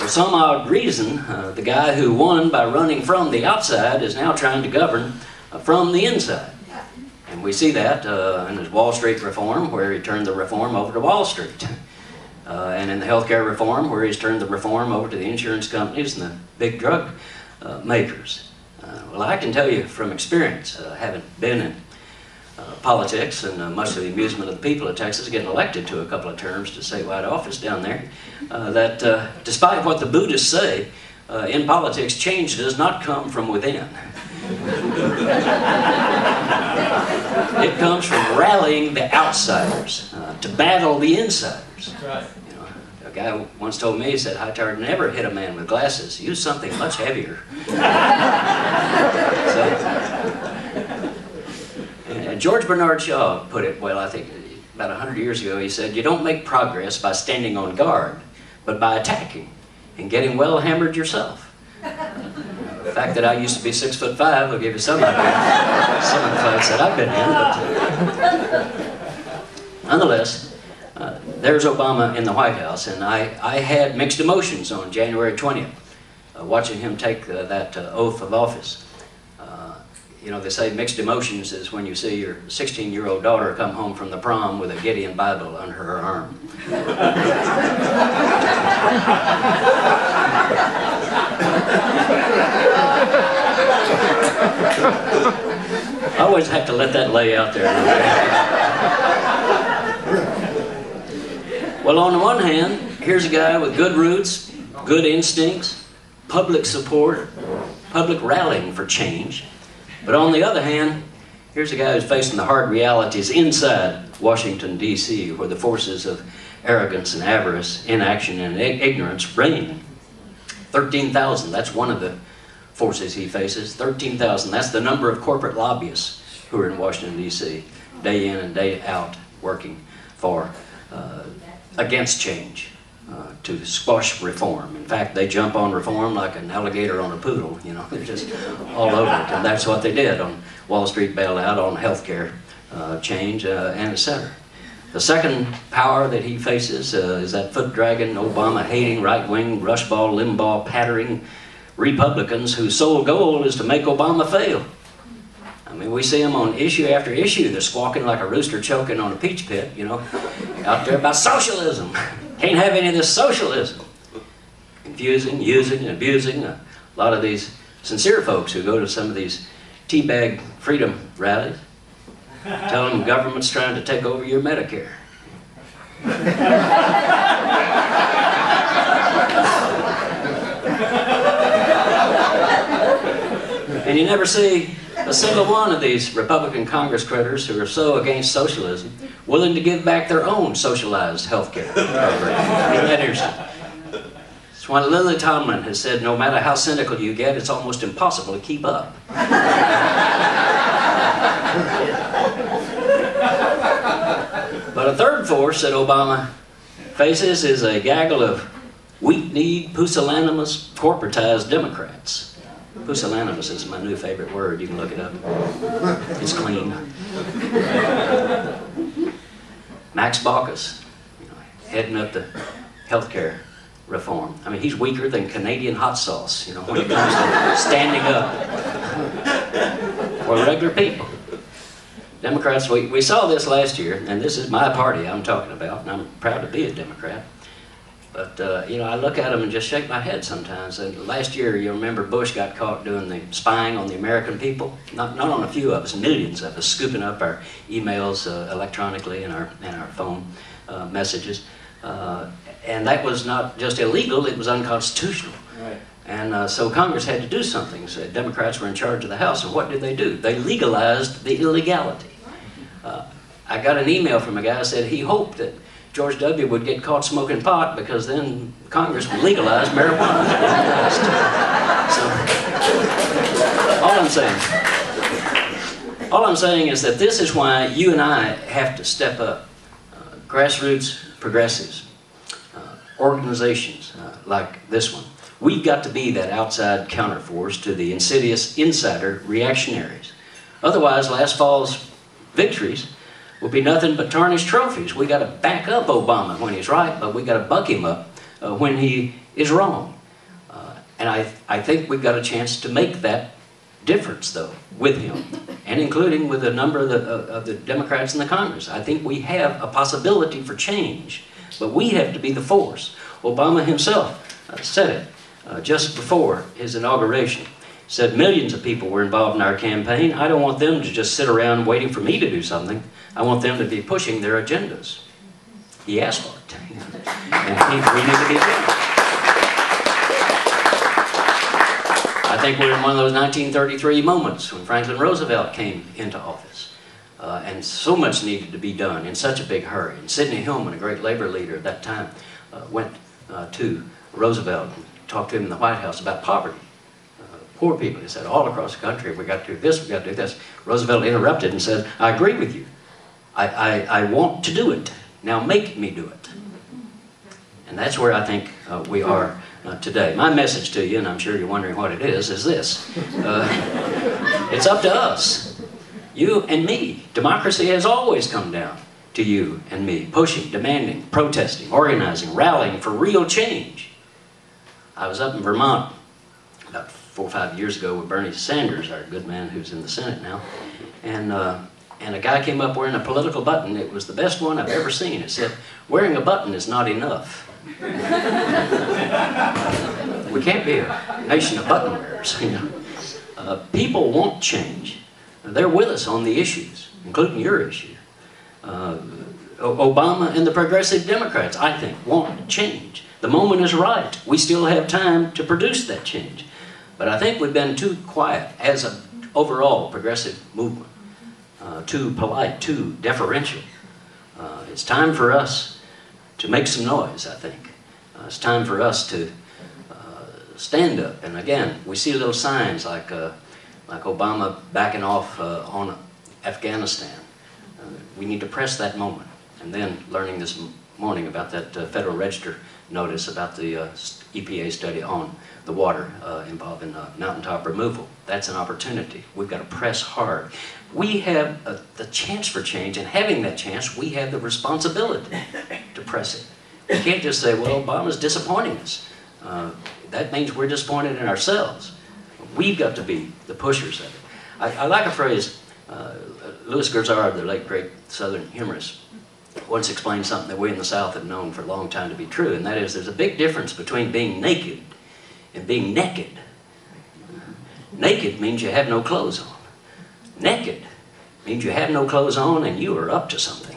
For some odd reason, the guy who won by running from the outside is now trying to govern from the inside. And we see that in his Wall Street reform, where he turned the reform over to Wall Street. And in the healthcare reform, where he's turned the reform over to the insurance companies and the big drug makers. Well, I can tell you from experience, having been in politics and much to the amusement of the people of Texas, getting elected to a couple of terms to statewide office down there, that despite what the Buddhists say, in politics, change does not come from within. It comes from rallying the outsiders to battle the insiders. That's right. You know, a guy once told me, he said, Hightower never hit a man with glasses. Use something much heavier. George Bernard Shaw put it well, I think, about 100 years ago. He said, you don't make progress by standing on guard, but by attacking and getting well hammered yourself. The fact that I used to be 6'5" will give you some idea some of the fights that I've been in. But nonetheless, there's Obama in the White House, and I had mixed emotions on January 20th, watching him take that oath of office. You know, they say mixed emotions is when you see your 16-year-old daughter come home from the prom with a Gideon Bible under her arm. I always have to let that lay out there. Well, on the one hand, here's a guy with good roots, good instincts, public support, public rallying for change. But on the other hand, here's a guy who's facing the hard realities inside Washington, D.C., where the forces of arrogance and avarice, inaction and ignorance reign. 13,000, that's one of the forces he faces. 13,000, that's the number of corporate lobbyists who are in Washington, D.C., day in and day out, working for, against change, to squash reform. In fact, they jump on reform like an alligator on a poodle, you know, they're just all over it. And that's what they did on Wall Street bailout, on healthcare change, and etc. The second power that he faces is that foot-dragging, Obama-hating, right-wing, rushball, Limbaugh-pattering Republicans whose sole goal is to make Obama fail. I mean, we see them on issue after issue. They're squawking like a rooster choking on a peach pit, you know, out there about socialism. Can't have any of this socialism. Confusing, using, and abusing a lot of these sincere folks who go to some of these teabag freedom rallies. Tell them government's trying to take over your Medicare. And you never see a single one of these Republican Congress critters who are so against socialism willing to give back their own socialized health care program. Isn't that interesting? It's why Lily Tomlin has said no matter how cynical you get, it's almost impossible to keep up. But a third force that Obama faces is a gaggle of weak-kneed, pusillanimous, corporatized Democrats. Pusillanimous is my new favorite word. You can look it up. It's clean. Max Baucus, you know, heading up the healthcare reform. I mean, he's weaker than Canadian hot sauce, you know, when it comes to standing up for regular people. Democrats, we saw this last year, and this is my party I'm talking about, and I'm proud to be a Democrat. But, you know, I look at them and just shake my head sometimes. And last year, you remember Bush got caught doing the spying on the American people. Not on a few of us, millions of us, scooping up our emails electronically and our phone messages. And that was not just illegal, it was unconstitutional. Right. And so Congress had to do something. So Democrats were in charge of the House, and what did? They legalized the illegality. I got an email from a guy who said he hoped that George W. would get caught smoking pot because then Congress would legalize marijuana. So, all I'm saying is that this is why you and I have to step up. Grassroots progressives, organizations like this one. We've got to be that outside counterforce to the insidious insider reactionaries. Otherwise, last fall's victories will be nothing but tarnished trophies. We got to back up Obama when he's right, but we got to buck him up when he is wrong. And I think we've got a chance to make that difference, though, with him, and including with a number of the Democrats in the Congress. I think we have a possibility for change, but we have to be the force. Obama himself said it just before his inauguration. Said millions of people were involved in our campaign. I don't want them to just sit around waiting for me to do something. I want them to be pushing their agendas. He asked for it. And we need to be doing it. I think we're in one of those 1933 moments when Franklin Roosevelt came into office. And so much needed to be done in such a big hurry. And Sidney Hillman, a great labor leader at that time, went to Roosevelt and talked to him in the White House about poverty. Poor people, he said, all across the country, we got to do this, we got to do this. Roosevelt interrupted and said, I agree with you. I want to do it. Now make me do it. And that's where I think we are today. My message to you, and I'm sure you're wondering what it is this. It's up to us, you and me. Democracy has always come down to you and me, pushing, demanding, protesting, organizing, rallying for real change. I was up in Vermont about 4 or 5 years ago with Bernie Sanders, our good man who's in the Senate now, and a guy came up wearing a political button. It was the best one I've ever seen. It said, wearing a button is not enough. We can't be a nation of button wearers. You know? People want change. They're with us on the issues, including your issue. Obama and the progressive Democrats, I think, want change. The moment is right. We still have time to produce that change. But I think we've been too quiet as an overall progressive movement, too polite, too deferential. It's time for us to make some noise, I think. It's time for us to stand up. And again, we see little signs like Obama backing off on Afghanistan. We need to press that moment. And then learning this morning about that Federal Register notice about the EPA study on the water involved in mountaintop removal. That's an opportunity. We've got to press hard. We have the chance for change, and having that chance, we have the responsibility to press it. We can't just say, well, Obama's disappointing us. That means we're disappointed in ourselves. We've got to be the pushers of it. I like a phrase, Louis Garzard, the late great Southern humorist, once explained something that we in the South have known for a long time to be true, and that is there's a big difference between being naked and being naked. Naked means you have no clothes on. Naked means you have no clothes on and you are up to something.